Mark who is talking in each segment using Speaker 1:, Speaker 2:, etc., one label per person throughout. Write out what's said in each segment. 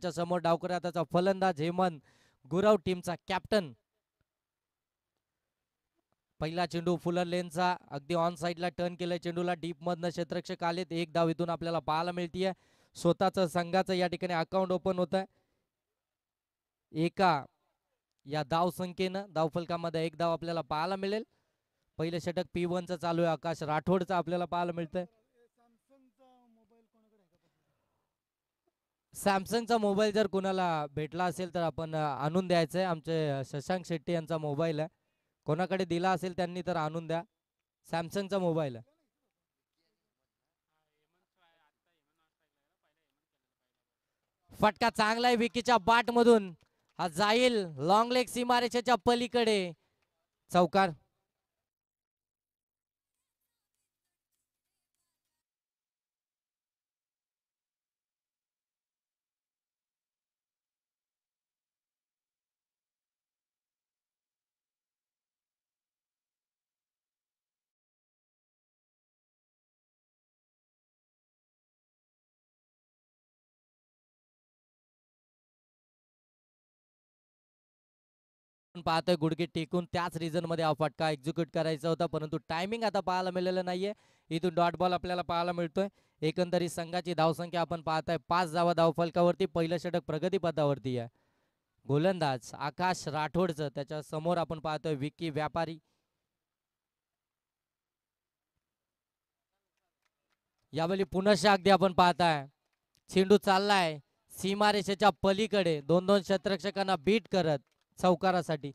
Speaker 1: त्याच्या समोर डावकरी हाताचा फलंदाज हेमंत गुरव टीमचा कॅप्टन. पहिला चेंडू फुलर लेनचा अगदी ऑन साइडला टर्न केलाय चेंडूला, डीप मधनं क्षेत्ररक्षक आलेत. एक धाव इथून आपल्याला पाहायला मिळतीये. स्वतःच संघाचं या ठिकाणी अकाउंट ओपन होत आहे. एका या धाव संख्येनं धावफलकामध्ये एक धाव आपल्याला पाहायला मिळेल. पहिलं षटक P1चं चालू आहे. आकाश राठोडचं आपल्याला पाहायला मिळतंय. सॅमसंगचा मोबाईल जर कुणाला भेटला असेल तर आपण आणून द्यायचंय. आमचे शशांक शेट्टी यांचा मोबाईल आहे. कोणाकडे दिला असेल त्यांनी तर आणून द्या. सॅमसंगचा मोबाईल आहे. फटका चांगला आहे विकीच्या बाट मधून. हा जाईल लॉंग लेग सीमारेषेच्या पलीकडे. चौकार. पाहतोय गुडघे टेकून त्याच रिझन मध्ये हा फटका एक्झिक्यूट करायचा होता, परंतु टायमिंग आता पाहायला मिळालेलं नाहीये. इथून डॉट बॉल आपल्याला पाहायला मिळतोय. एकंदरीत संघाची धावसंख्या आपण पाहताय 5 धावा धावफलकावरती. पहिलं षटक प्रगतीपथावरती आहे. गोलंदाज आकाश राठोडचं, त्याच्या समोर आपण पाहतोय विकी व्यापारी. यावेळी पुनश्च अगदी आपण पाहताय चेंडू चाललाय सीमारेषेच्या पलीकडे, दोन दोन क्षेत्ररक्षकांना बीट करत चौकारासाठी.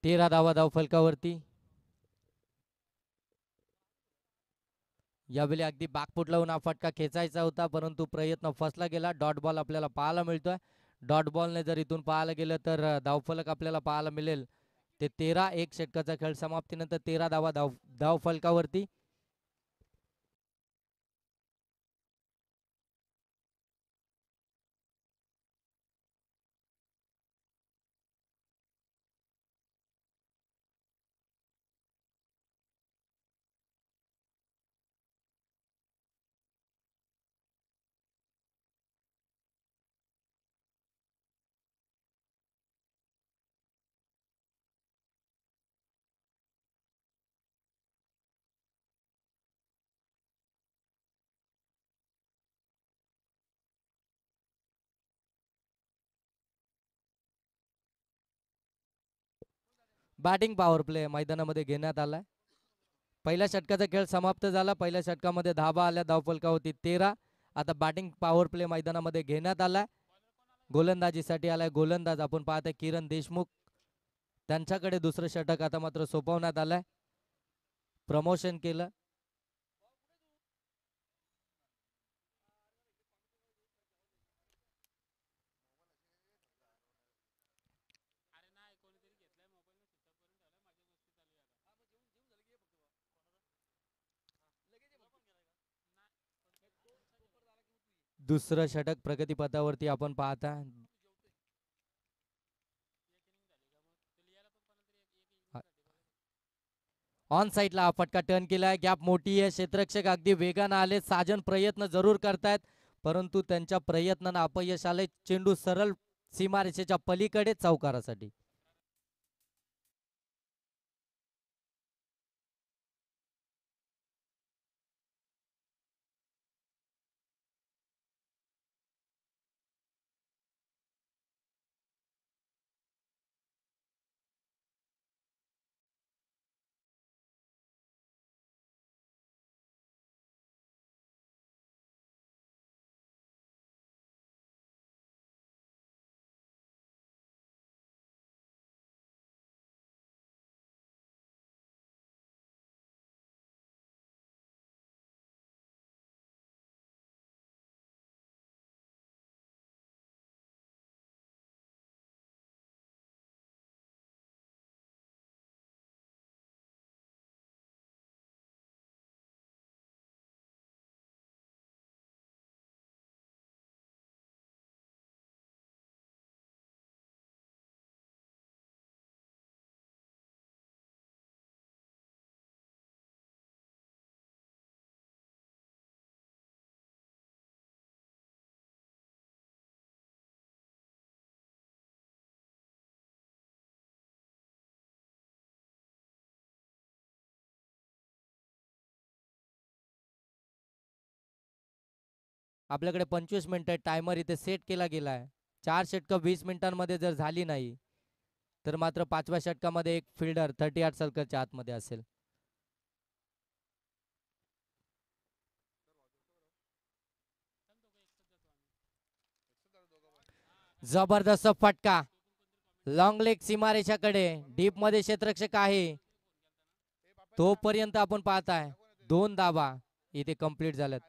Speaker 1: तेरा धावा धावफलकावरती. यावेळी अगदी बागपूट लावून हा फटका खेचायचा होता, परंतु प्रयत्न फसला गेला. डॉट बॉल आपल्याला पाहायला मिळतोय. डॉट बॉलने जर इथून पाहायला गेलं तर धावफलक आपल्याला पाहायला मिळेल ते 13. एक षटकाचा खेळ समाप्तीनंतर 13 धावा धावफलकावरती. बॅटिंग पॉवर प्ले मैदानामध्ये घेण्यात आलाय. पहिल्या षटकाचा खेळ समाप्त झाला. पहिल्या षटकामध्ये धाबा आल्या धावफलकावरती 13. आता बॅटिंग पॉवर प्ले मैदानामध्ये घेण्यात आलाय. गोलंदाजीसाठी आलाय गोलंदाज आपण पाहताय किरण देशमुख. त्यांच्याकडे दुसरं षटक आता मात्र सोपवण्यात आलंय. प्रमोशन केलं. दुसरं षटक प्रगतीपथावरती आपण पाहता. ऑन साइडला हा फटका टर्न केलाय. गॅप मोठी आहे. क्षेत्ररक्षक अगदी वेगानं आले. साजन प्रयत्न जरूर करतायत, परंतु त्यांच्या प्रयत्नांना अपयश आले. चेंडू सरळ सीमारेषेच्या पलीकडे चौकारासाठी. आपल्याकडे 25 मिनिटं टायमर इथे सेट केला गेला आहे. 4 षटकं 20 मिनिटांमध्ये जर झाली नाही तर मात्र 5व्या षटकामध्ये एक फिल्डर 38 सर्कलच्या आतमध्ये असेल. जबरदस्त फटका लॉंग लेग सीमारेषाकडे डीप मध्ये क्षेत्ररक्षक आहे तोपर्यंत आपण पाहताय 2 धाबा इथे कंप्लीट झाल्यात.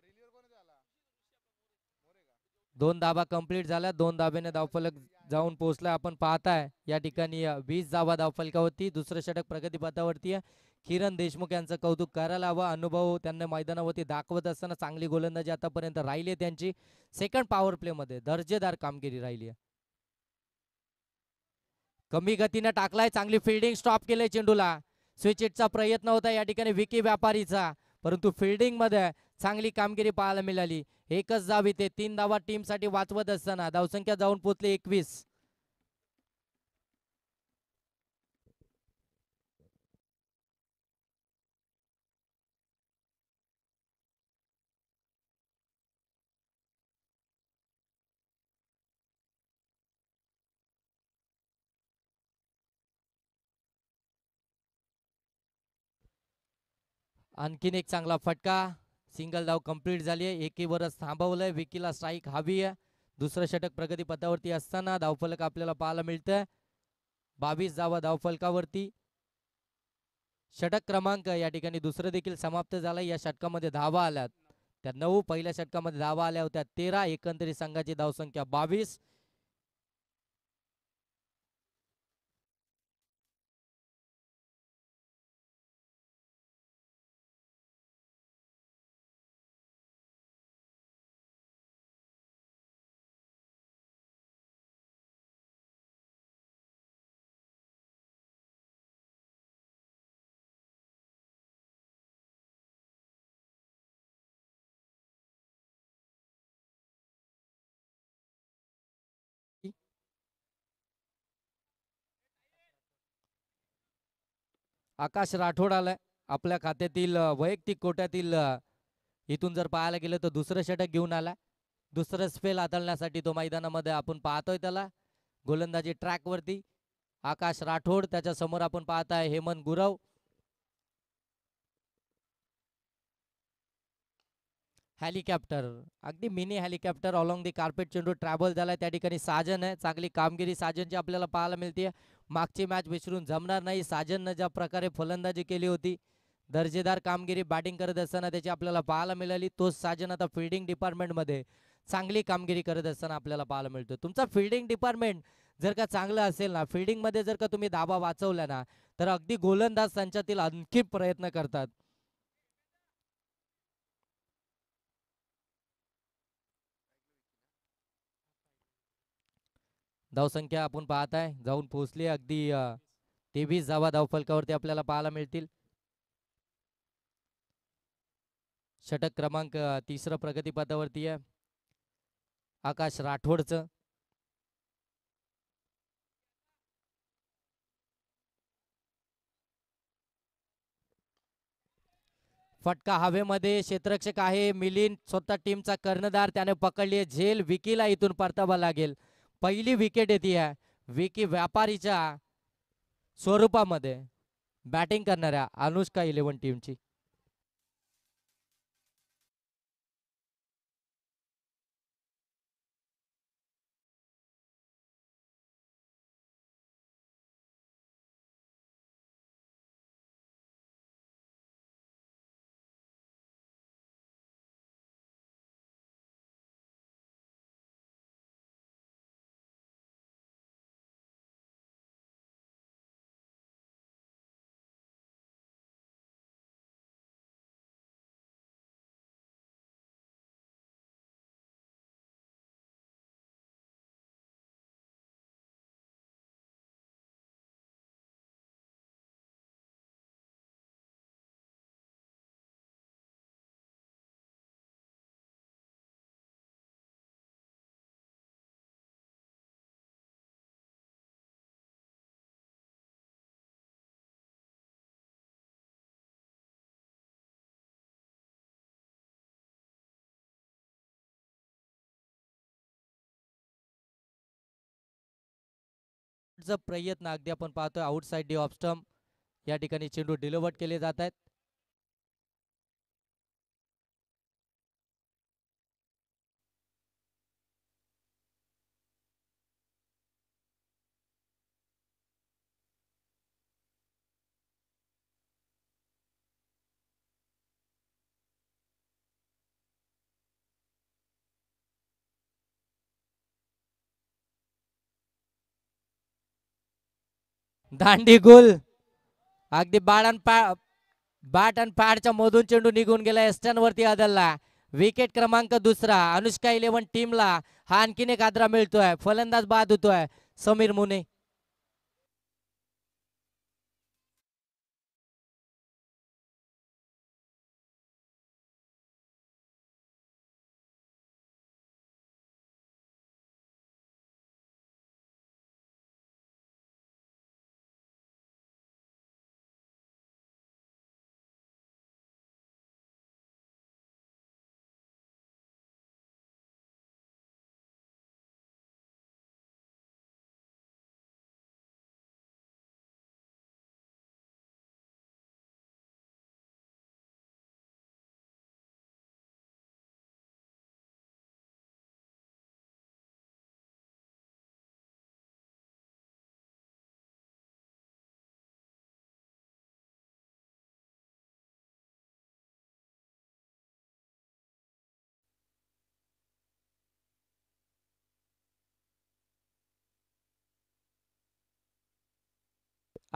Speaker 1: 2 धाबा कंप्लीट झाल्या. 2 धाब्याने धावफलक जाऊन पोहोचला. आपण पाहताय या ठिकाणी 20 धाबा धावफलकावरती. दुसरं षटक प्रगतीपथावरती आहे. किरण देशमुख यांचं कौतुक करायला हवं. अनुभव त्यांना मैदानावरती दाखवत असताना चांगली गोलंदाजी आतापर्यंत राहिली त्यांची. सेकंड पॉवर प्ले मध्ये दर्जेदार कामगिरी राहिली आहे. कमी गतीने टाकलाय. चांगली फिल्डिंग स्टॉप केलंय चेंडूला. स्विच हिटचा प्रयत्न होता या ठिकाणी विकी व्यापारीचा परंतु फिल्डिंग मध्ये चांगली कामगिरी पाहायला मिळाली. एकच धाव इथे 3 धावा टीम साठी वाचवत असताना धावसंख्या जाऊन पोहोचली 21. आणखीन एक चांगला फटका. सिंगल धाव कंप्लीट झाली आहे. एकीवरच थांबवलंय. विकीला स्ट्राईक हवी आहे. दुसरं षटक प्रगती पथावरती असताना धावफलक आपल्याला पाहायला मिळतंय 22 धावा धावफलकावरती. षटक क्रमांक या ठिकाणी दुसरं देखील समाप्त झालं. या षटकामध्ये धावा आल्यात त्या 9. पहिल्या षटकामध्ये धावा आल्या होत्या 13. एकंदरीत संघाची धावसंख्या 22. आकाश राठोड आलाय आपल्या खात्यातील वैयक्तिक कोट्यातील इथून जर पाहायला गेलं तर दुसरं षटक घेऊन आला. दुसरं स्पेल हाताळण्यासाठी तो मैदानामध्ये आपण पाहतोय त्याला गोलंदाजी ट्रॅक वरती. आकाश राठोड त्याच्या समोर आपण पाहताय हेमंत गुरव. हेलिकॉप्टर अगदी mini helicopter along the carpet चेंडू ट्रॅव्हल झालाय त्या ठिकाणी. साजन आहे. चांगली कामगिरी साजनची आपल्याला पाहायला मिळते. मागची मॅच विसरून जमणार नाही. साजननं ज्या प्रकारे फलंदाजी केली होती दर्जेदार कामगिरी बॅटिंग करत असताना त्याची आपल्याला पाहायला मिळाली. तोच साजन आता फिल्डिंग डिपार्टमेंट मध्ये चांगली कामगिरी करत असताना आपल्याला पाहायला मिळतो. तुमचा फिल्डिंग डिपार्टमेंट जर का चांगलं असेल ना फिल्डिंग मध्ये जर का तुम्ही धाबा वाचवल्या ना तर अगदी गोलंदाज संचातील आणखी प्रयत्न करतात. धावसंख्या आपण पाहताय जाऊन पोहोचली अगदी 23 धावा धावफलकावरती आपल्याला पाहायला मिळतील. षटक क्रमांक तिसरं प्रगतीपथावरती आहे आकाश राठोडचं. फटका हवेमध्ये क्षेत्ररक्षक आहे मिलिंद स्वतः टीमचा कर्णधार त्याने पकडली झेल. विकीला इथून परतावा लागेल. पहिली विकेट येते आहे विकी व्यापारीच्या स्वरूपामध्ये बॅटिंग करणाऱ्या अनुष्का 11 टीमची. प्रयत्न अगदी आपण पाहतोय आउटसाइड डी ऑफ स्टंप या ठिकाणी चेंडू डिलिव्हर्ड केले जात आहेत. दांडी गुल अगदी बॅट आणि पॅडच्या मधून चेंडू निघून गेला. एस्टन वरती आदलला. विकेट क्रमांक दुसरा अनुष्का 11 टीमला हा आणखीन एक आदरा मिळतोय. फलंदाज बाद होतोय समीर मुने.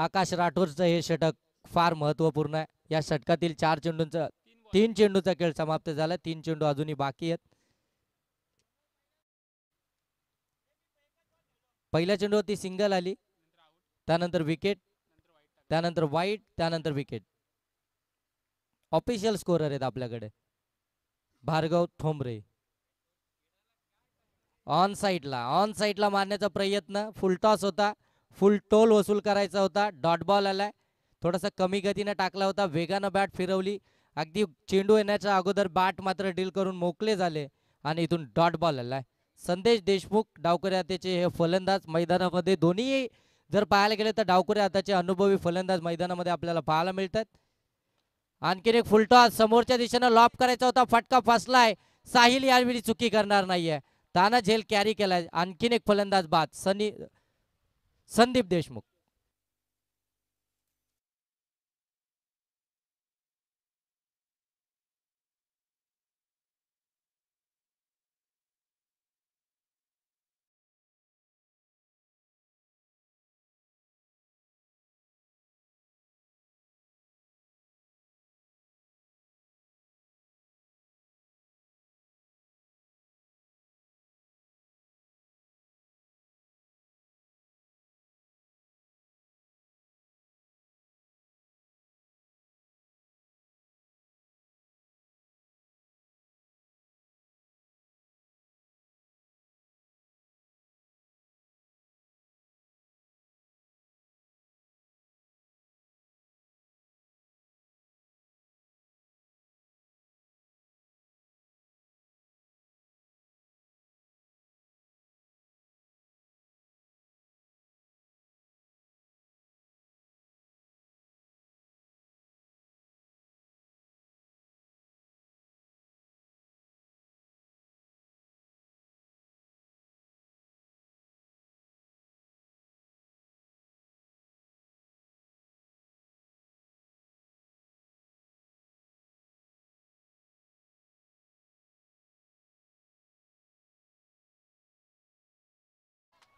Speaker 1: आकाश राठोडचं हे षटक फार महत्वपूर्ण आहे. या षटकातील 3 चेंडूचा खेळ समाप्त झाला. 3 चेंडू अजूनही बाकी आहेत. पहिल्या चेंडूवरती सिंगल आली, त्यानंतर विकेट, त्यानंतर वाईट, त्यानंतर विकेट. ऑफिशियल स्कोरर आहेत आपल्याकडे. भार्गव ठोंबरे ऑन साईडला मारण्याचा प्रयत्न. फुलटॉस होता, फुल टोल वसूल करायचा होता. डॉट बॉल आलाय. थोडासा कमी गतीने टाकला होता. वेगानं बॅट फिरवली. अगदी चेंडू येण्याच्या अगोदर बॅट मात्र डील करून मोकळे झाले आणि इथून डॉट बॉल आलाय. संदेश देशमुख डावकरी हाताचे हे फलंदाज मैदानामध्ये दोन्ही जर पाहायला गेले तर डावकरी हाताचे अनुभवी फलंदाज मैदानामध्ये आपल्याला पाहायला मिळतात. आणखीन एक फुलटॉस समोरच्या दिशेनं लॉप करायचा होता. फटका फसलाय. साहिल यावेळी चुकी करणार नाहीये. ताना झेल कॅरी केलाय. आणखीन एक फलंदाज बाद संदीप देशमुख.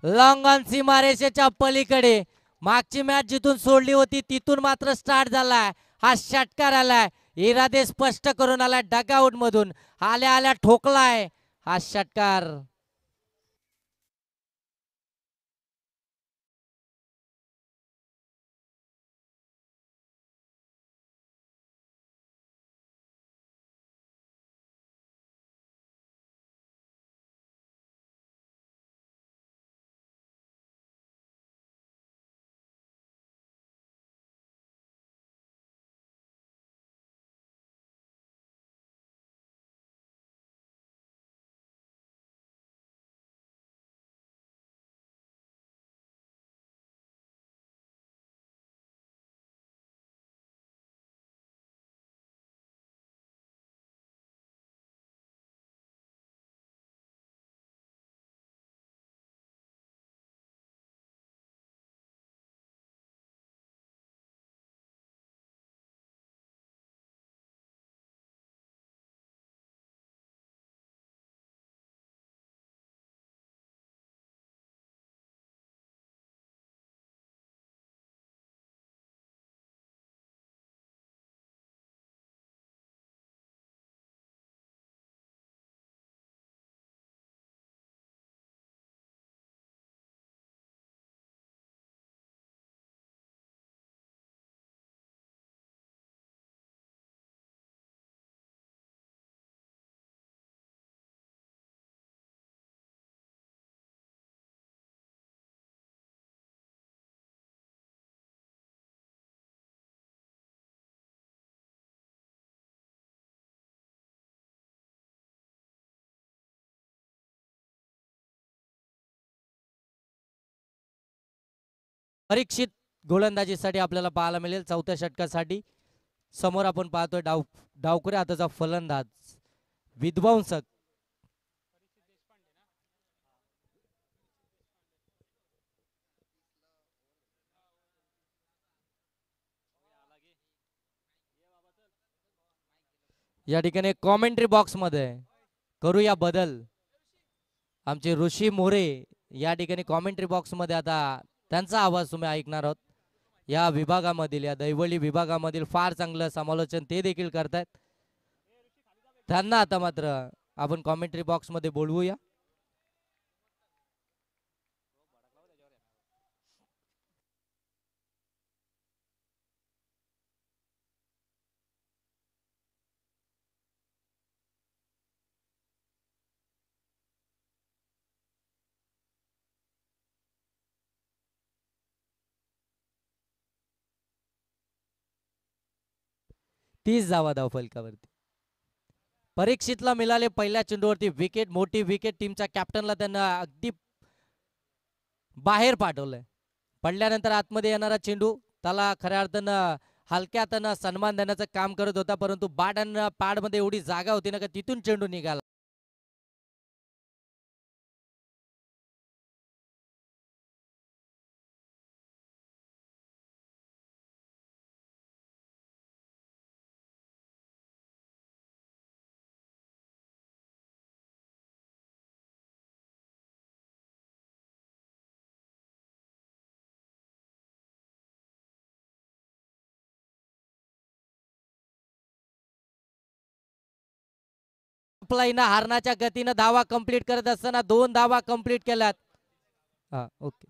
Speaker 1: लॉंग ऑन सीमारेषेच्या पलीकडे मागची मॅच जिथून सोडली होती तिथून मात्र स्टार्ट झालाय. हा षटकार आलाय. इरादे स्पष्ट करून आलाय. डगआउट मधून आल्या आल्या ठोकलाय हा षटकार. परीक्षित गोलंदाजीसाठी आपल्याला पाहायला मिळेल चौथ्या षटकासाठी. समोर आपण पाहतोय डावखुऱ्या हाताचा फलंदाज विध्वंसक या ठिकाणी कॉमेंट्री बॉक्स मध्ये करूया बदल. आमचे ऋषी मोरे या ठिकाणी कॉमेंट्री बॉक्स मध्ये आता त्यांचा आवाज तुम्ही ऐकणार आहोत. या विभागामधील या दैवळी विभागामधील फार चांगलं समालोचन ते देखील करतायत. त्यांना आता मात्र आपण कॉमेंट्री बॉक्स मध्ये बोलवूया. तीस धावा धाव फलकावरती. परीक्षितला मिळाले पहिल्या चेंडूवरती विकेट. मोठी विकेट. टीमच्या कॅप्टनला त्यांना अगदी बाहेर पाठवलंय. पडल्यानंतर आतमध्ये येणारा चेंडू त्याला खऱ्या अर्थानं हलक्या हातानं सन्मान देण्याचं काम करत होता, परंतु पाडमध्ये एवढी जागा होती ना का तिथून चेंडू निघाला. हारण्याच्या गतीनं धावा कंप्लीट करत असताना 2 धावा कंप्लीट केल्यात. ओके.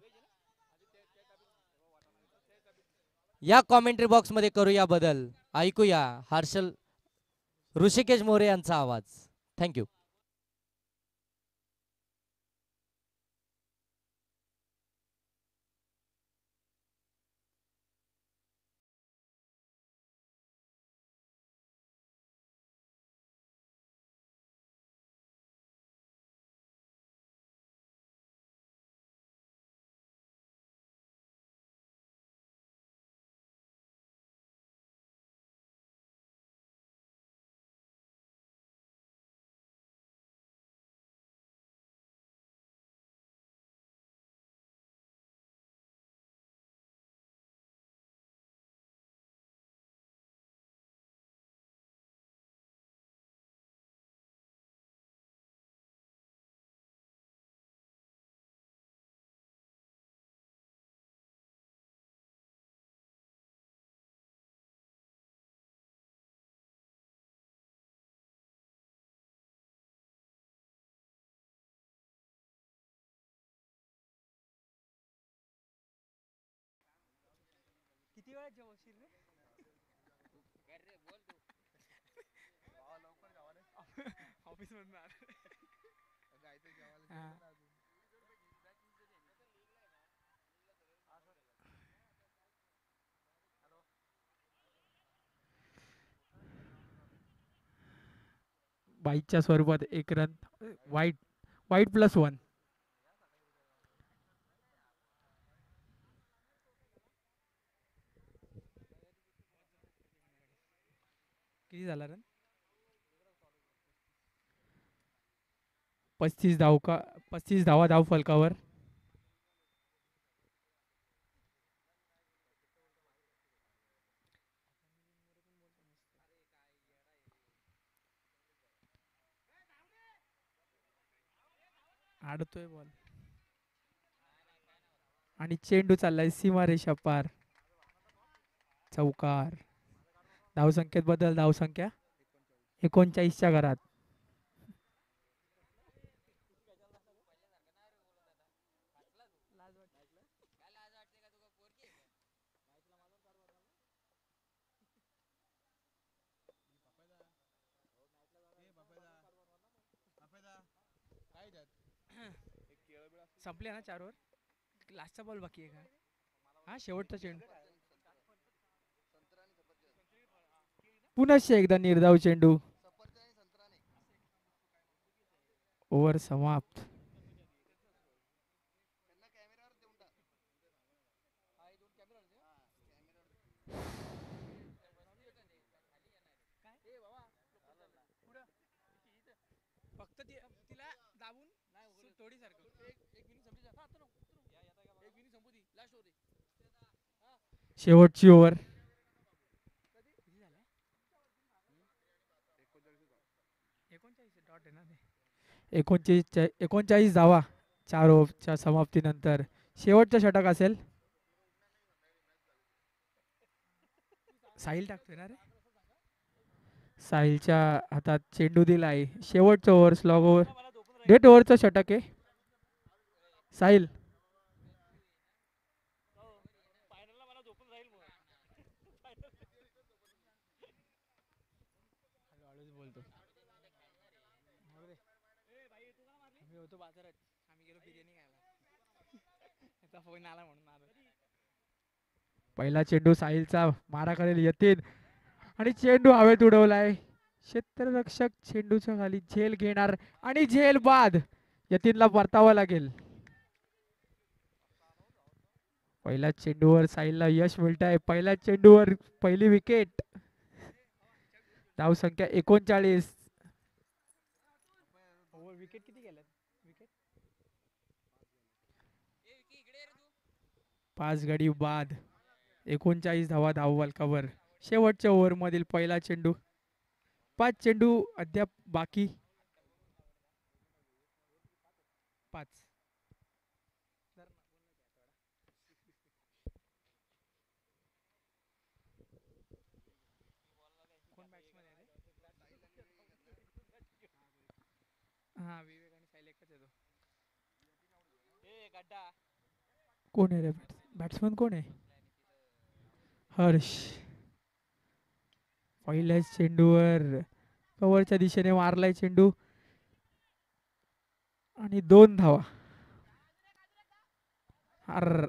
Speaker 1: या कॉमेंट्री बॉक्स मध्ये करूया बदल. ऐकूया हर्षल ऋषिकेश मोरे यांचा आवाज. थँक्यू.
Speaker 2: किती वेळा जेवशील रे? ऑफिस मधून बाईकच्या स्वरूपात एक रन. वाईट वाईट +1. किती झाला रन? 35 धावा धाव फलकावर. आडतोय बॉल आणि चेंडू चाललाय सीमारेषा पार. चौकार. धावसंख्येत बदल. धावसंख्या 39च्या घरात. संपले ना 4 ओव्हर. लास्टचा बॉल बाकी आहे का? हा शेवटचा चेंडू. पुन्हा एकदा निर्धाव चेंडू. ओव्हर समाप्त. शेवटची ओव्हर. एकोणचाळीस धावा 4 ओव्हरच्या समाप्तीनंतर. शेवटचं षटक असेल. साहिल टाकतोय ना रे. साहिलच्या हातात चेंडू दिला आहे. शेवटचं ओव्हर स्लॉग ओव्हर. 1.5 ओव्हरचं षटक आहे. साहिल बोलतो. मी होतो बाजारात. आम्ही गेलो बिर्याणी खायला. फोन आला म्हणून आलो. पहिला चेंडू साहिलचा मारा करेल यतीन आणि चेंडू हवेत उडवलाय. क्षेत्ररक्षक चेंडूच्या खाली झेल घेणार आणि झेल बाद. यतीनला परतावं लागेल. पहिल्या चेंडूवर साहिलला यश मिळत आहे. पहिल्या चेंडूवर पहिली विकेट. धाव संख्या 39. विकेट किती गेल्यात? विकेट 5 गडी बाद. 39 धावा धाव फलकावर. शेवटच्या ओव्हर मधील पहिला चेंडू. 5 चेंडू अद्याप बाकी. 5. हा विवेक आणि साहिल एकच येतो. कोण आहे रे बॅट्समन? कोण आहे? हर्ष. पहिल्याच चेंडूवर कव्हरच्या दिशेने मारलाय चेंडू आणि 2 धावा. अर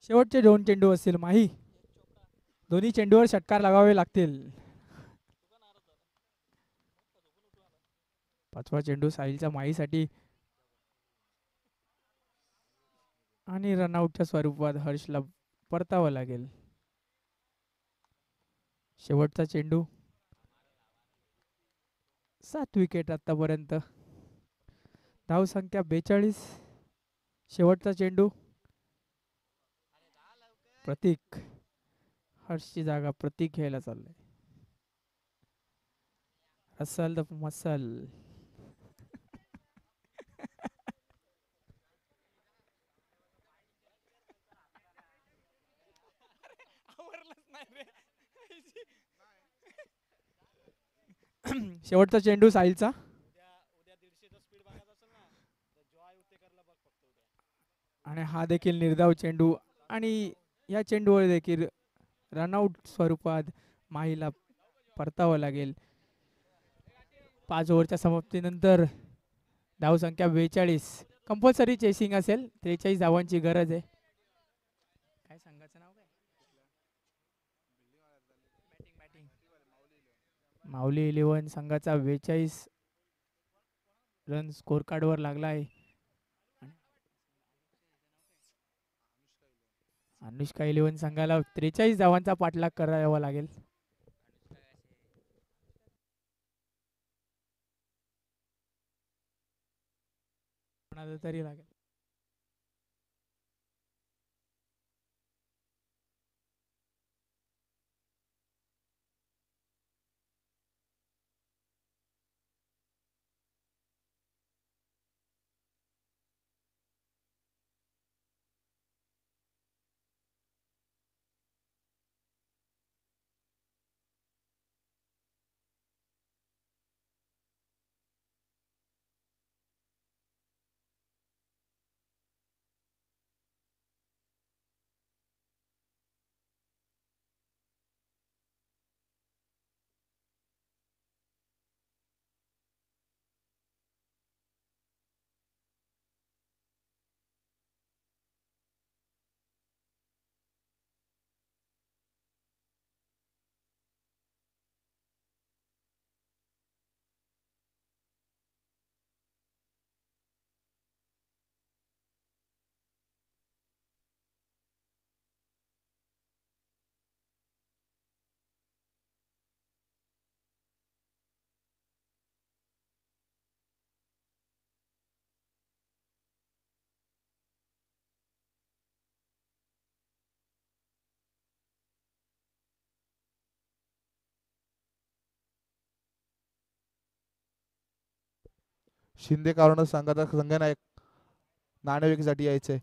Speaker 2: शेवटचे 2 चेंडू असतील माही. दोन्ही चेंडूवर षटकार लगावे लागतील. 5वा चेंडू साहिलच्या माहीसाठी आणि रनआउटच्या स्वरूपात हर्षला परतावं लागेल. शेवटचा चेंडू. 7 विकेट आतापर्यंत. धाव संख्या 42. शेवटचा चेंडू. प्रतीक. हर्षची जागा प्रतीक घ्यायला चाललंय. असल द मसल. शेवटचा चेंडू साहिलचा. आणि हा देखील निर्धाव चेंडू आणि या चेंडूवर देखील रनआउट स्वरूपात माहीला परतावं लागेल. 5 ओव्हरच्या समाप्तीनंतर धाव संख्या 42. कंपल्सरी चेसिंग असेल. 43 धावांची गरज आहे. काय सांगायचं नाव काय? माऊली 11 संघाचा 42 रन स्कोर कार्डवर लागला आहे. अनुष्का 11 संघाला 43 धावांचा पाठलाग करावा लागेल. कोणाला तरी लागेल.
Speaker 3: शिंदे कारण संघाचा संघनायक नाणेफेकीसाठी यायचे.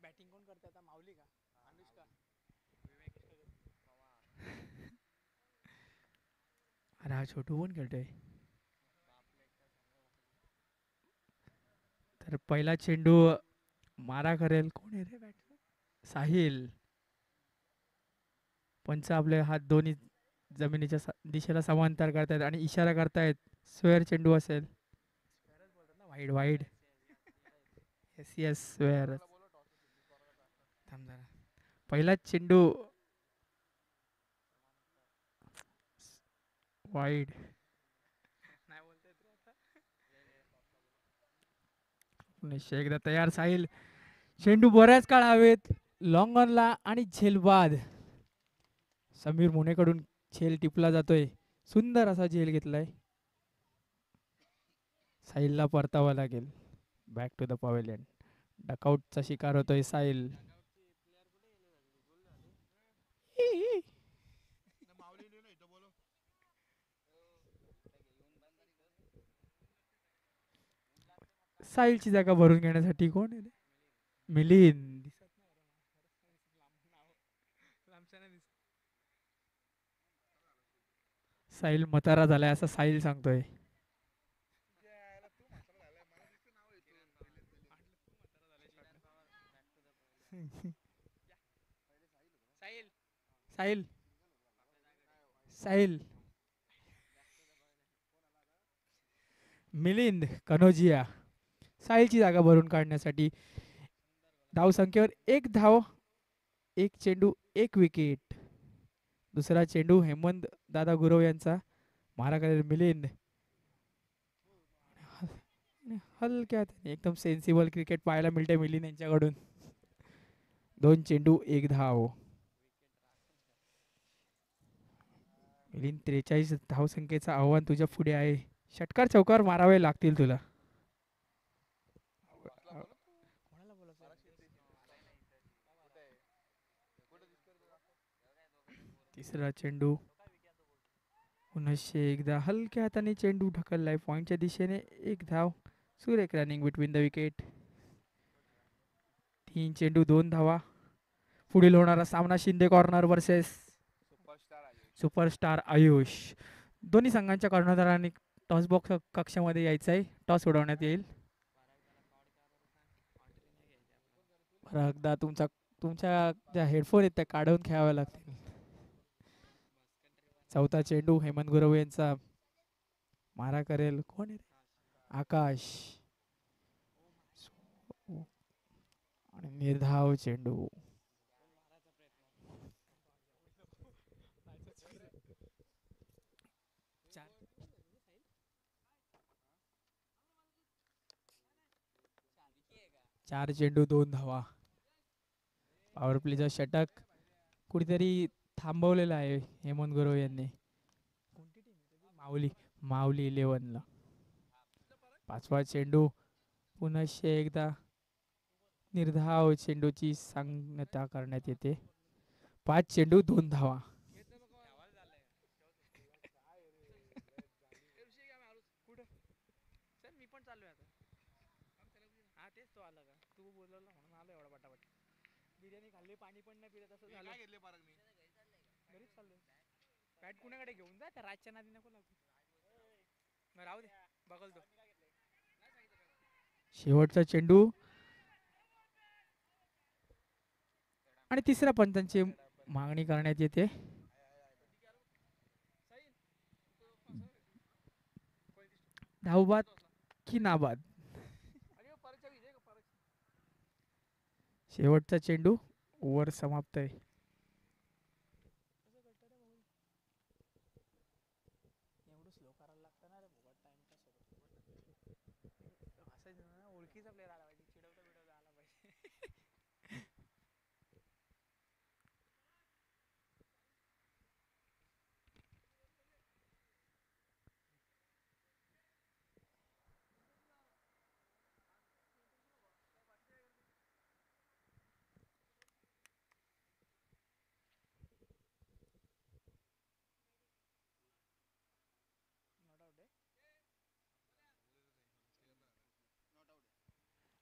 Speaker 2: बॅटिंग कोण करते आता? माऊली का अनुष्का? अरे हा छोटू कोण खेळतोय? तर पहिला चेंडू मारा करेल कोण आहे रे बॅट्समन? साहिल. पंच आपले हात दोन्ही जमिनीच्या दिशेला समांतर करतायत आणि इशारा करतायत स्क्वेअर चेंडू असेल. Wide wide. Yes yes square. थांब जरा. पहिला चेंडू वाईड. निश्चय एकदा तयार साहिल. चेंडू बऱ्याच काळ हवेत लॉंग ऑनला आणि झेलबाद. समीर मोनेकडून झेल टिपला जातोय. सुंदर असा झेल घेतलाय. साहिलला परतावा लागेल. Back to the pavilion. डकआउटचा शिकार होतोय साहिल. साहिलची जागा भरून घेण्यासाठी कोण आहे? मिलिंद. साहिल मतारा झालाय असं साहिल सांगतोय. साहिल साहिल मिलिंद कनोजिया साहिलची जागा भरून काढण्यासाठी धाव संख्येवर एक धाव, एक चेंडू, एक विकेट. दुसरा चेंडू हेमंत दादा गुरव यांचा. मारा करेल मिलिंद. हलक्यात एकदम सेन्सिबल क्रिकेट पाहायला मिळते मिलिंद यांच्याकडून. 2 चेंडू 1 धाव. मिलिंद 43 धावसंख्येचं आव्हान तुझ्या पुढे आहे. षटकार चौकार मारावे लागतील तुला. तिसरा चेंडू पुनश्च एकदा हलक्या हाताने चेंडू ढकललाय पॉइंटच्या दिशेने. 1 धाव. सुरेख रनिंग बिटवीन द विकेट. 3 चेंडू 2 धावा. पुढील होणारा सामना Shinde corner versus superstar Ayush. दोन्ही संघांच्या कर्णधारांनी टॉस बॉक्स कक्षामध्ये यायचं आहे. टॉस उडवण्यात येईल. बरं, एकदा तुमच्या ज्या हेडफोन आहेत त्या काढून खेळाव्या लागतील. चौथा चेंडू हेमंत गुरव यांचा मारा करेल. कोण आहे रे? आकाश. आणि निर्धाव चेंडू. चार चेंडू 2 धावा. पॉवर प्लेचा षटक कुठेतरी थांबवलेला आहे हेमंत गुरव यांनी. माऊली 11 ला. 5वा चेंडू पुनश्च एकदा निर्धाव चेंडूची सांगता करण्यात येते. 5 चेंडू 2 धावा.
Speaker 4: बिर्याणी खाल्ली पाणी पण नाही पिलं तसं झालं. घरीच चाललोय. बॅट कुणाकडे घेऊन जा त्या राजच्या नादी नको लागू. राहू दे बघल तो.
Speaker 2: शेवटचा चेंडू आणि तिसऱ्या पंचांची मागणी करण्यात येते. धावबाद की नाबाद. शेवटचा चेंडू. ओव्हर समाप्त आहे.
Speaker 4: ओळखीचा प्लेअर आला पाहिजे. चिडवता बिडवता आला पाहिजे.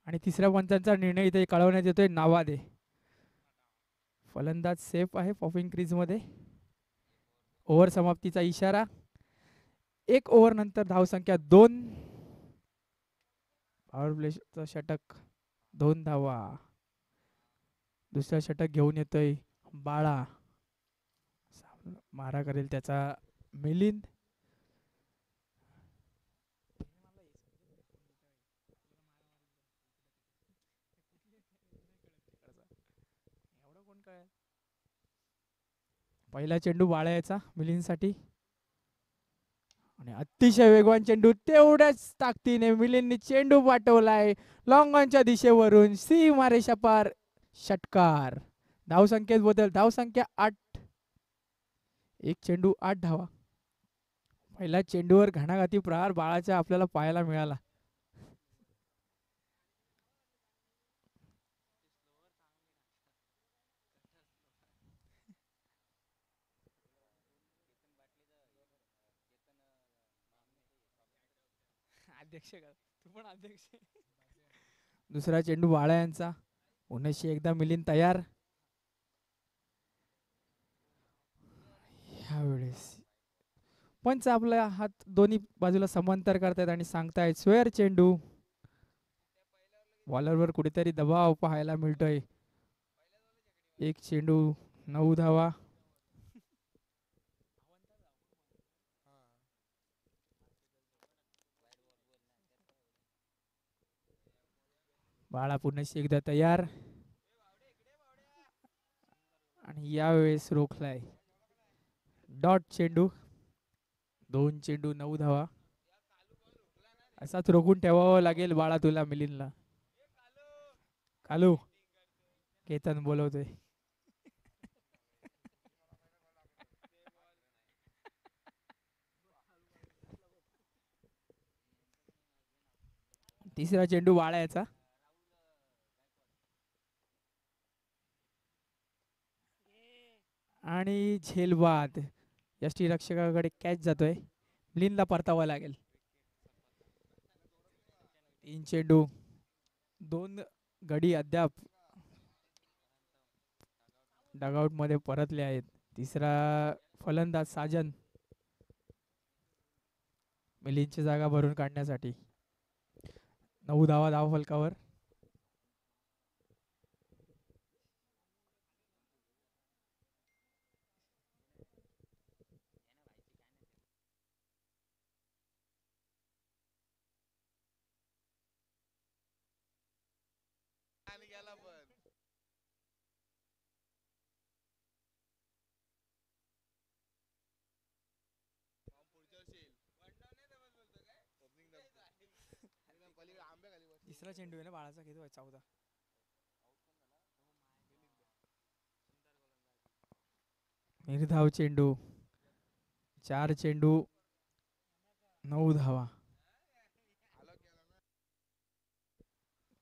Speaker 2: आणि तिसऱ्या पंचांचा निर्णय इथे कळवण्यात येतोय. नावादे. फलंदाज सेफ आहे पॉपिंग क्रीज मध्ये. ओव्हर समाप्तीचा इशारा. 1 ओव्हर नंतर धावसंख्या 2. पॉवर प्लेचं षटक 2 धावा. दुसरा षटक घेऊन येतोय बाळा. मारा करेल त्याचा मिलिंद. पहिला चेंडू बाळ्याचा मिलिंदसाठी. आणि अतिशय वेगवान चेंडू. तेवढ्याच ताकदीने मिलिंदने चेंडू पाठवलाय लॉंग ऑनच्या दिशेवरून. सीमारेषा पार षटकार. धावसंख्येत बदल. धावसंख्या 8. 1 चेंडू 8 धावा. पहिल्या चेंडूवर घणाघाती प्रहार बाळाच्या आपल्याला पाहायला मिळाला.
Speaker 4: अध्यक्ष का तू पण अध्यक्ष.
Speaker 2: दुसरा चेंडू बाळा यांचा. पुन्हा एकदा मिलिंद तयार. ह्यावेळेस पंच आपला हात दोन्ही बाजूला समांतर करतायत आणि सांगतायत स्क्वेअर चेंडू. बॉलरवर कुठेतरी दबाव पाहायला मिळतोय. 1 चेंडू 9 धावा. बाळा पुन्हा एकदा तयार. आणि यावेळेस रोखलाय. डॉट चेंडू. 2 चेंडू 9 धावा. असाच रोखून ठेवावं लागेल बाळा तुला मिलिंदला. कालू केतन बोलवतोय. तिसरा चेंडू वाळायचा. आणि झेलबाद यष्टीरक्षकाकडे कॅच जातोय. ब्लिनला परतावा लागेल. 3 चेंडू 2 गडी अद्याप डगआउट मध्ये परतले आहेत. तिसरा फलंदाज साजन मिलिंदची जागा भरून काढण्यासाठी. 9 धावा धावफलकावर. तिसरा चेंडू आहे ना बाळाचा, घेतोय 14. निर्धाव चेंडू. 4 चेंडू 9 धावा.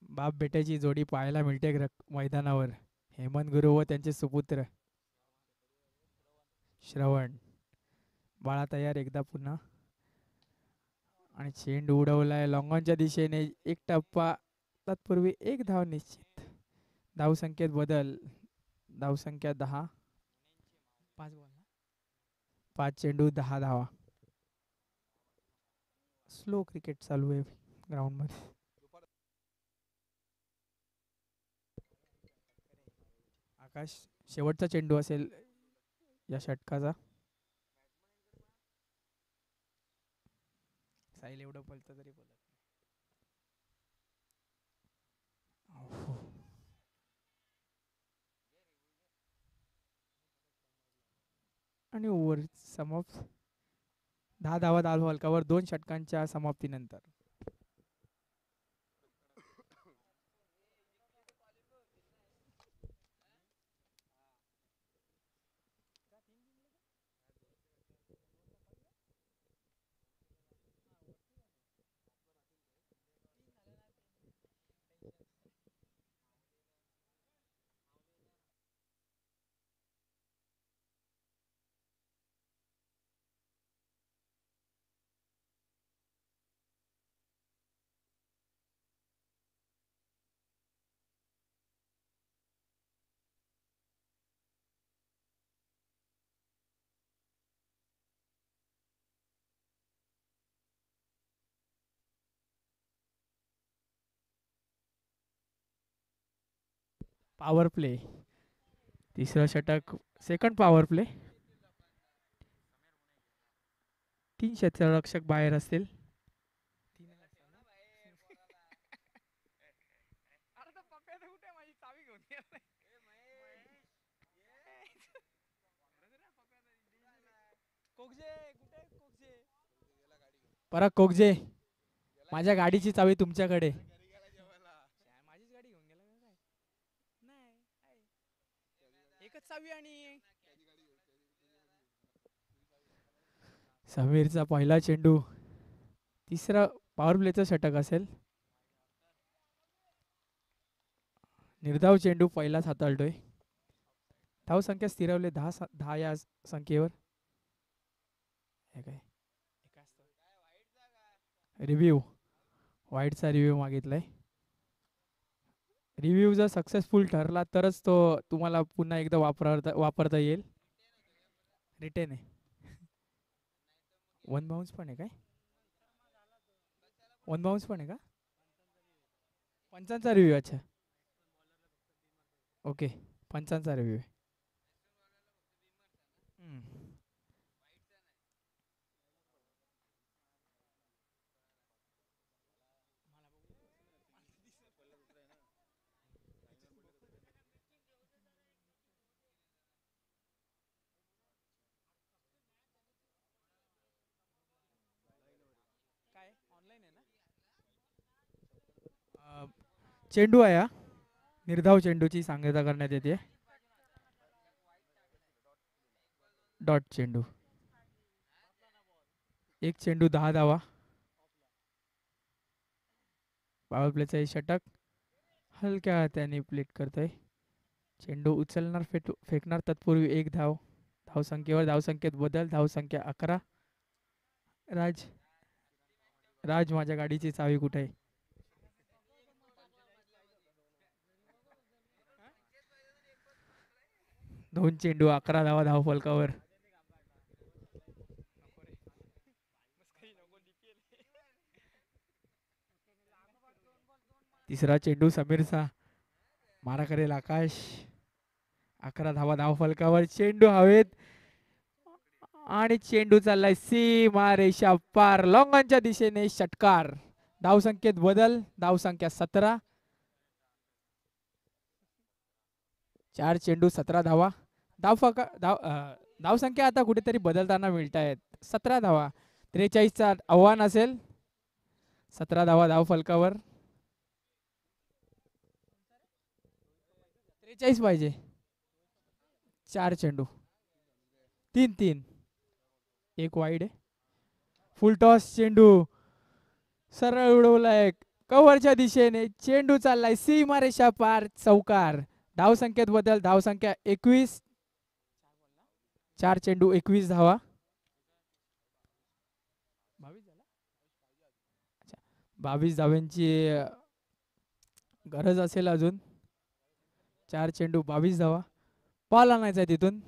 Speaker 2: बाप बेट्याची जोडी पाहायला मिळते मैदानावर. हेमंत गुरु व त्यांचे सुपुत्र श्रवण. बाळा तयार एकदा पुन्हा. आणि चेंडू उडवलाय लॉंगॉनच्या दिशेने. एक टप्पा तत्पूर्वी 1 धाव निश्चित. धावसंख्येत बदल. धावसंख्या 10. 5 चेंडू 10 धावा. स्लो क्रिकेट चालू आहे ग्राउंड मध्ये. आकाश शेवटचा चेंडू असेल या षटकाचा. साहिल एवढं बोलतं तरी बोलत नाही. आणि ओव्हर समाप्त. 10 धावा धावफलकावर 2 षटकांच्या समाप्तीनंतर. Power play. तिसरं षटक सेकंड पॉवर प्ले. 3 क्षेत्ररक्षक बाहेर असतील. पराग कोगजे, माझ्या गाडीची चावी तुमच्याकडे. माझीच गाडी घेऊन गेला काय? नाही, एकच चावी. आणि समीरचा पहिला चेंडू. तिसरा पॉवर प्लेचा षटक असेल. निर्धाव चेंडू पहिलाच हाताळतोय. धाव संख्या स्थिरवले 10 या संख्येवर. रिव्ह्यू. वाईटचा रिव्ह्यू मागितलाय. रिव्ह्यू जर सक्सेसफुल ठरला तरच तो तुम्हाला पुन्हा एकदा वापरता येईल. रिटेन आहे. 1 बाउन्स पण आहे काय? 1 बाउन्स पण आहे का? पंचांचा रिव्ह्यू. अच्छा ओके, पंचांचा रिव्ह्यू आहे. चेंडू आहे हा निर्धाव चेंडूची सांगता करण्यात येते. डॉट चेंडू. एक चेंडू 10 धावा. पॉवर प्लेचा हे षटक हलक्या हाताने प्लेट करतोय. चेंडू उचलणार फेकणार तत्पूर्वी एक धाव. धावसंख्येवर धावसंख्येत बदल. धावसंख्या 11. राज राज माझ्या गाडीची चावी कुठे आहे? दोन चेंडू 11 धावा धाव फलकावर. तिसरा चेंडू समीरचा. मारा करेल आकाश. 11 धावा धाव फलकावर. चेंडू हवेत आणि चेंडू चाललाय सीमा रेषा पार. लॉंगॉनच्या दिशेने षटकार. धावसंख्येत बदल. धावसंख्या 17. 4 चेंडू 17 धावा. धावसंख्या आता कुठेतरी बदलताना मिळत आहेत. 17 धावा. 43चा आव्हान असेल. 17 धावा धाव फलकावर. 43 पाहिजे. 4 चेंडू. 3-3. एक वाईड आहे. फुल टॉस चेंडू सरळ उडवलाय कव्हरच्या दिशेने. चेंडू चाललाय सीमारेषा पार. चौकार. धावसंख्येत बदल. धावसंख्या 21. 4 चेंडू 21 धावा. 22 धाव्यांची गरज असेल अजून. 4 चेंडू 22 धावा. बॉल आणायचा तिथून.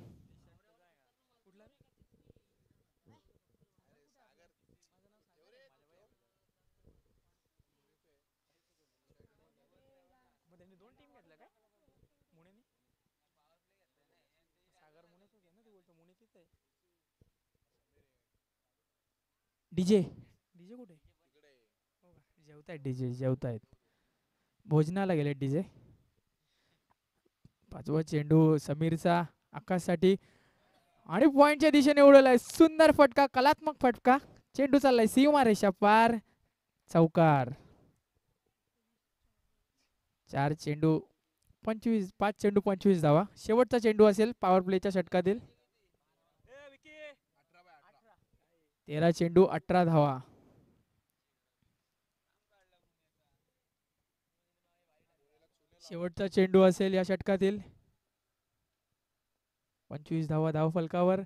Speaker 2: डीजे डीजे कुठे? जेवतायत डीजे. जेवतायत. भोजनाला गेले डीजे. 5वा चेंडू समीरचा आकाशसाठी आणि पॉइंटच्या दिशेने उडवलाय. सुंदर फटका. कलात्मक फटका. चेंडू चाललाय सीमा रेषा पार. चौकार. 4 चेंडू 25. 5 चेंडू 25 धावा. शेवटचा चेंडू असेल पॉवर प्लेच्या षटकातील. 13 चेंडू 18 धावा. शेवटचा चेंडू असेल या षटकातील. 25 धावा धाव फलकावर.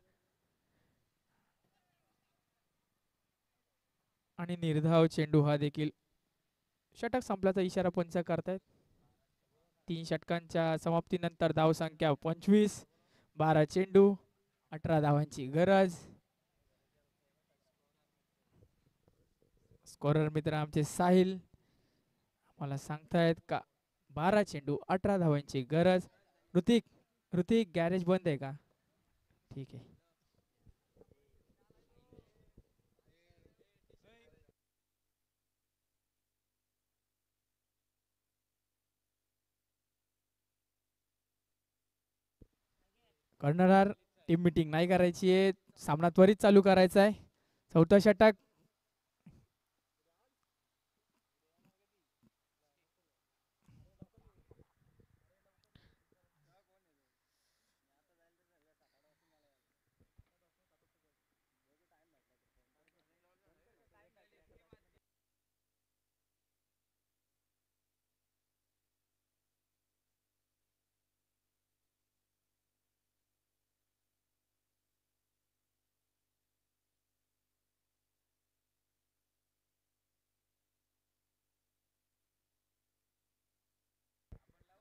Speaker 2: आणि निर्धाव चेंडू हा देखील षटक संपल्याचा इशारा पंच करतायत. 3 षटकांच्या समाप्तीनंतर धावसंख्या 25. 12 चेंडू 18 धावांची गरज. स्कोरर मित्र आमचे साहिल मला सांगतायत का 12 चेंडू 18 धावांची गरज. ऋतिक गॅरेज बंद आहे का? ठीक आहे. कर्णधार टीम मीटिंग नाही करायची आहे. सामना त्वरित चालू करायचा आहे. चौथा षटक.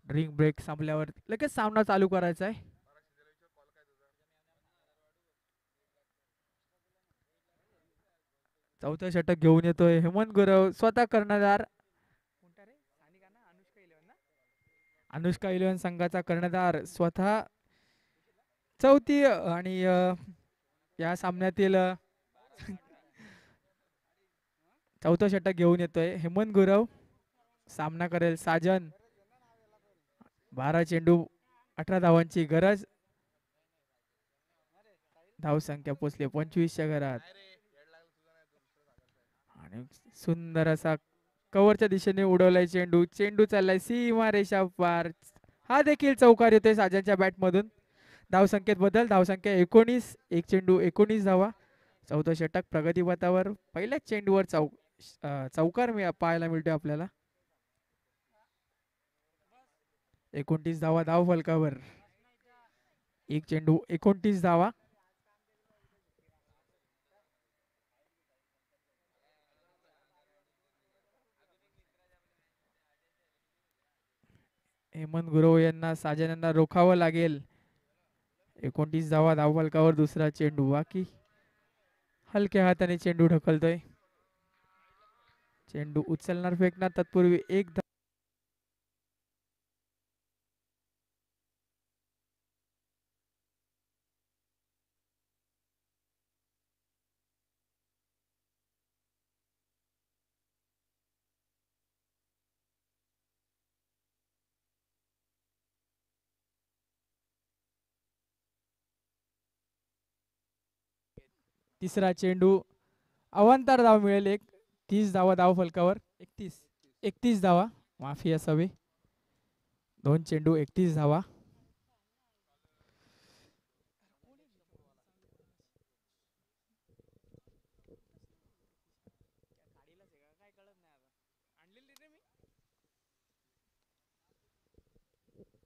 Speaker 2: ड्रिंक ब्रेक संपल्यावर लगेच सामना चालू करायचा आहे. चौथा षटक घेऊन येतोय हेमंत गुरव. स्वतः कर्णधार. अनुष्का 11 संघाचा कर्णधार स्वतः. चौथी आणि या सामन्यातील चौथा षटक घेऊन येतोय हेमंत गुरव. सामना करेल साजन. 12 चेंडू 18 धावांची गरज. धावसंख्या पोचली 25च्या घरात. आणि सुंदर असा कव्हरच्या दिशेने उडवलाय चेंडू. चेंडू चाललाय सीमा रेषा पार. हा देखील चौकार येतोय साजनच्या बॅट मधून. धावसंख्येत बदल. धावसंख्या 19. एक चेंडू 19 धावा. चौथं षटक प्रगतीपथावर. पहिल्याच चेंडूवर चौकार पाहायला मिळतोय आपल्याला. 29 धावा धाव फलकावर. एक चेंडू 29 धावा. हेमंत गुरव यांना साजन यांना रोखावं लागेल. 29 धावा धाव फलकावर. दुसरा चेंडू बाकी. हलक्या हाताने चेंडू ढकलतोय. चेंडू उचलणार फेकणार तत्पूर्वी एक तिसरा चेंडू अवांतर धाव मिळेल. एक 30 धावा धाव फलकावर. 31 धावा माफी असावी. दोन चेंडू 31 धावा.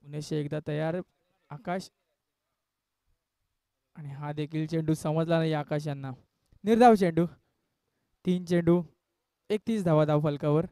Speaker 2: पुण्याशी एकदा तयार आकाश. आणि हा देखील चेंडू समजला नाही आकाश यांना. निर्धाव चेंडू. 3 चेंडू 31 धावा धाव फलकावर.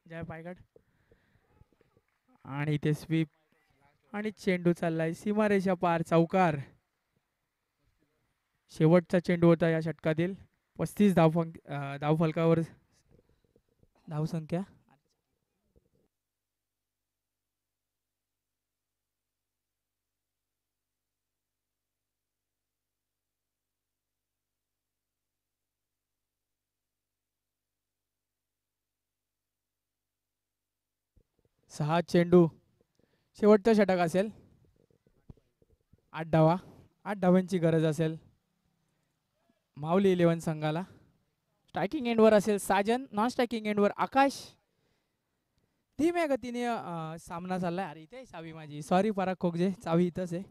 Speaker 2: जय पायगड. आणि इथे स्वीप. आणि चेंडू चाललाय सीमारेषा पार. चौकार. शेवटचा चेंडू होता या षटकातील. 35 धाव फलकावर. धावसंख्या 6 चेंडू. शेवटचं षटक असेल. 8 धावा. 8 धावांची गरज असेल माऊली 11 संघाला. स्ट्रायकिंग एंडवर असेल साजन. नॉन स्ट्रायकिंग एंडवर आकाश. धीम्या गतीने सामना चाललाय. अरे इथे चावी माझी. सॉरी पराग खोगजे. चावी इथंच आहे.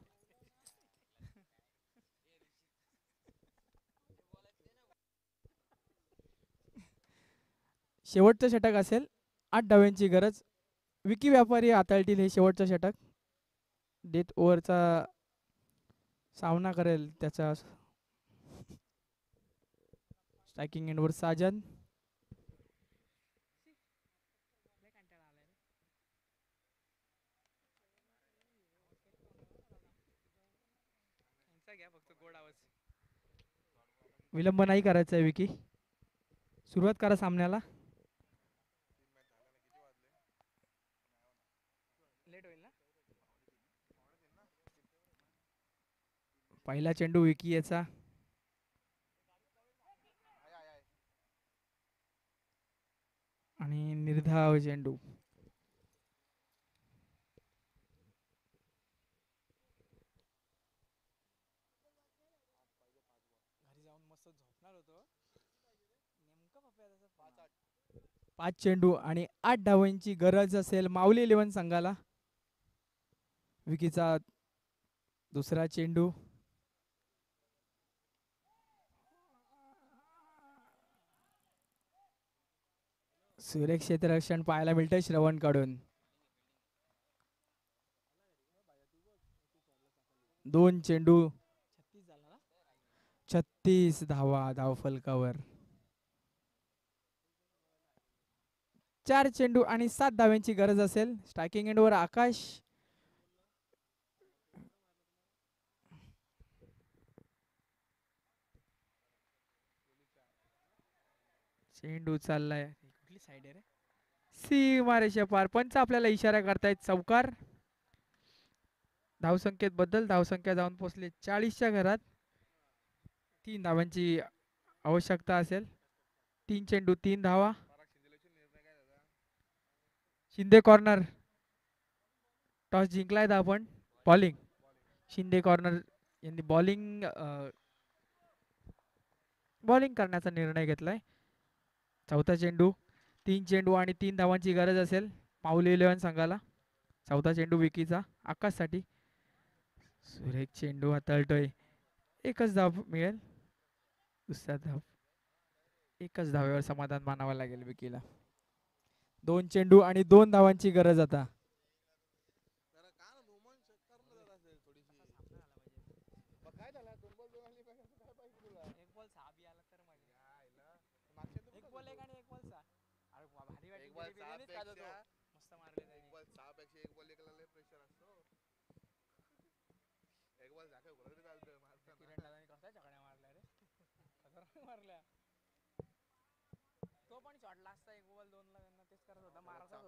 Speaker 2: शेवटचं षटक असेल. 8 धावांची गरज. विकी व्यापारी हाताळतील हे शेवटचं षटक. डेथ ओव्हरचा सामना करेल त्याचा. स्ट्रायकिंग एंडवर साजन. विलंब नाही करायचा आहे विकी. सुरुवात करा सामन्याला. पहिला चेंडू विकी याचा. आणि निर्धाव चेंडू. 5 चेंडू आणि 8 धावांची गरज असेल माऊली 11 संघाला. विकीचा दुसरा चेंडू. सुरेख क्षेत्ररक्षण पाहायला मिळतंय श्रवण कडून. 2 चेंडू 36 धावा धावफलकावर. 4 चेंडू आणि 7 धाव्यांची गरज असेल. स्ट्रायकिंग एंडवर आकाश. चेंडू चाललाय कुठली साइड आहे रे. सीमारेषा पार. पंच आपल्याला इशारा करतायत चौकार. धावसंख्येत बद्दल. धावसंख्या जाऊन पोहोचले 40च्या घरात. 3 धावांची आवश्यकता असेल. 3 चेंडू 3 धावा. शिंदे कॉर्नर. टॉस जिंकलाय आपण. बॉलिंग. शिंदे कॉर्नर यांनी बॉलिंग करण्याचा निर्णय घेतलाय. चौथा चेंडू. 3 चेंडू आणि 3 धावांची गरज असेल माऊली 11 संघाला. चौथा चेंडू विकीचा आकाशसाठी. सुरेख चेंडू हाताळतोय. एकच धाव मिळेल. दुसरा धाव. एकच धावेवर समाधान मानावं लागेल विकीला. 2 चेंडू आणि 2 धावांची गरज आता.
Speaker 4: तो पण शॉटला असता 1 बॉल 2 ला त्यांना तेच करत होता. मारत होता.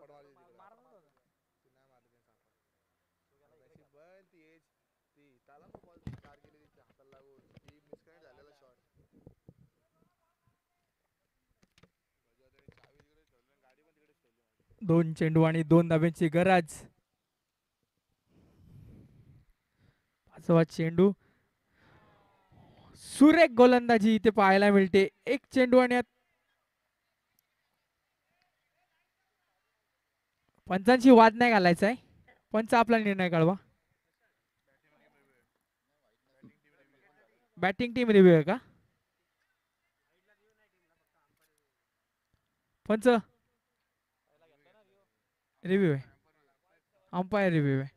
Speaker 2: दोन चेंडू आणि 2 धाब्यांची गरज. 5वा चेंडू. सुरेख गोलंदाजी इथे पाहायला मिळते. 1 चेंडू आणि पंचांशी वाद नाही घालायचा आहे. पंच आपला निर्णय कळवा. बॅटिंग टीम रिव्ह्यू आहे का पंच? रिव्ह्यू आहे. अंपायर रिव्ह्यू आहे.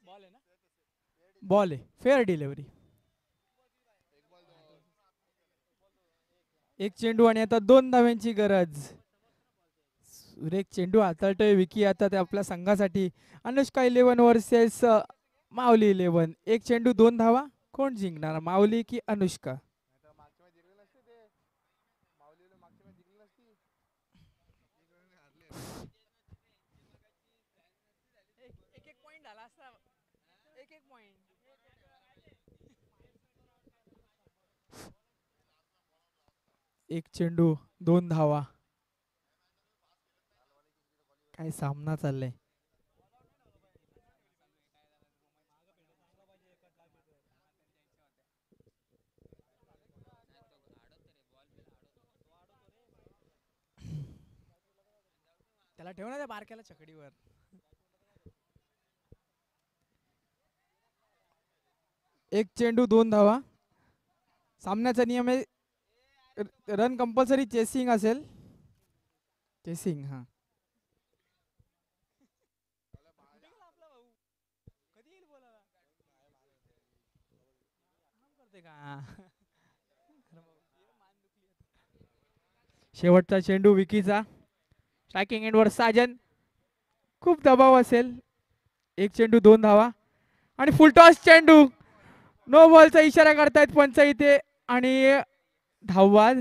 Speaker 4: बॉल आहे ना.
Speaker 2: बॉल आहे. Fair delivery. 1 चेंडू आणि आता 2 धाव्यांची गरज. सुरेख चेंडू हाताळतोय विकी आता ते आपल्या संघासाठी. अनुष्का 11 वर्सेस माऊली 11. 1 चेंडू 2 धावा. कोण जिंकणार माऊली की अनुष्का?
Speaker 4: एक पॉइंट झाला असता. एक पॉइंट.
Speaker 2: एक चेंडू 2 धावा. काय सामना चाललाय.
Speaker 4: त्याला ठेव ना त्या बारक्याला छकडीवर.
Speaker 2: एक चेंडू 2 धावा. सामन्याचा नियम आहे रन कंपल्सरी चेसिंग असेल. चेसिंग हा. शेवटचा चेंडू विकीचा. स्ट्रायकिंग एंडवर साजन. खूप दबाव असेल. 1 चेंडू 2 धावा आणि फुलटॉस चेंडू. नो बॉलचा इशारा करतायत पंच इथे आणि धाववाद.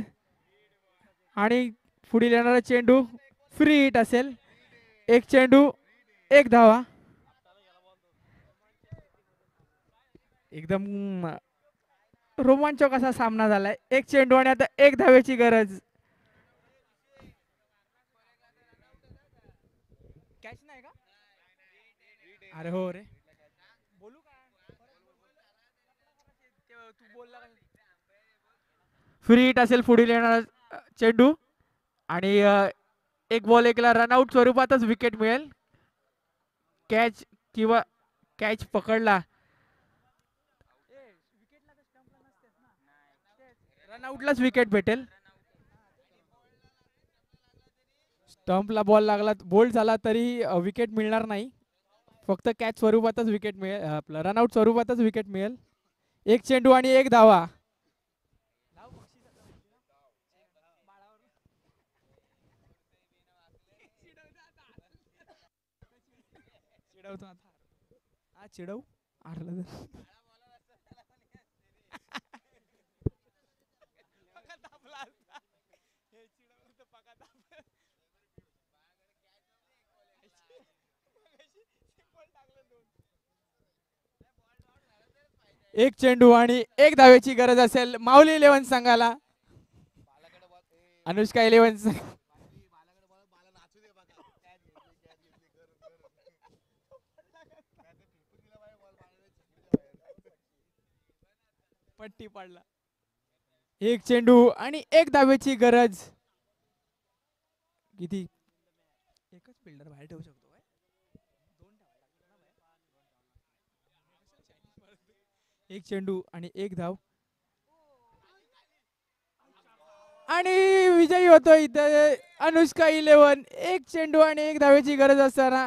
Speaker 2: आणि पुढील येणारा चेंडू फ्री हिट असेल. 1 चेंडू 1 धावा. एकदम रोमांचक असा सामना झालाय. 1 चेंडू आणि आता 1 धावेची गरज.
Speaker 4: कॅच नाही का? अरे हो रे. बोलू का? तू बोलला का?
Speaker 2: फ्री हिट असेल पुढील येणारा चेंडू आणि एक बॉल एकला रनआउट स्वरूपातच विकेट मिळेल. कॅच किंवा कॅच पकडला रनआउटलाच विकेट भेटेल. स्टंपला बॉल लागला बोल्ड झाला तरी विकेट मिळणार नाही. फक्त कॅच स्वरूपातच विकेट मिळेल. आपलं रनआउट स्वरूपातच विकेट मिळेल. एक चेंडू आणि एक धावा.
Speaker 4: चिडवतो आता. हा चिडवू हारलं तर.
Speaker 2: एक चेंडू आणि एक धावेची गरज असेल माऊली 11 संघाला. अनुष्का 11
Speaker 4: पट्टी पडला.
Speaker 2: एक चेंडू आणि एक धावेची गरज. किती
Speaker 4: एकच फिल्डर बाहेर ठेवू शकतो काय?
Speaker 2: एक चेंडू आणि एक धाव आणि विजयी होतो इथे अनुष्का 11. एक चेंडू आणि एक धावेची गरज असताना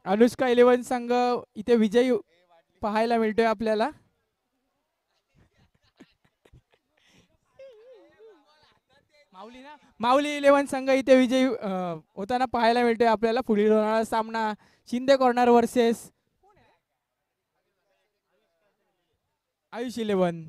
Speaker 2: अनुष्का 11 संघ इथे विजयी पाहायला मिळतोय आपल्याला. माऊली 11 संघ इथे विजयी होताना पाहायला मिळतोय आपल्याला. पुढील होणारा सामना शिंदे कॉर्नर वर्सेस आयुष 11.